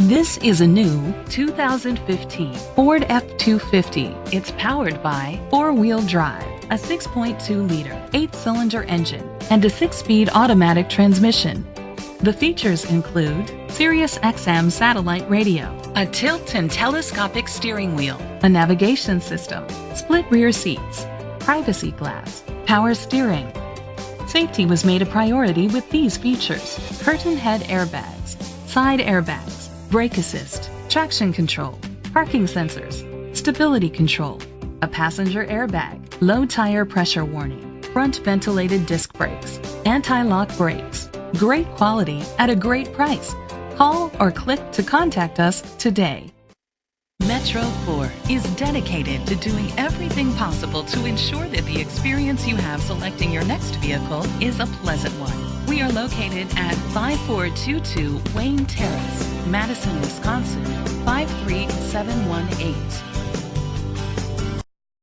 This is a new 2015 Ford F-250. It's powered by four-wheel drive, a 6.2-liter, 8-cylinder engine, and a 6-speed automatic transmission. The features include Sirius XM satellite radio, a tilt and telescopic steering wheel, a navigation system, split rear seats, privacy glass, power steering. Safety was made a priority with these features: curtain head airbags, side airbags, brake assist, traction control, parking sensors, stability control, a passenger airbag, low tire pressure warning, front ventilated disc brakes, anti-lock brakes. Great quality at a great price. Call or click to contact us today. Metro Ford is dedicated to doing everything possible to ensure that the experience you have selecting your next vehicle is a pleasant one. We are located at 5422 Wayne Terrace, Madison, Wisconsin, 53718.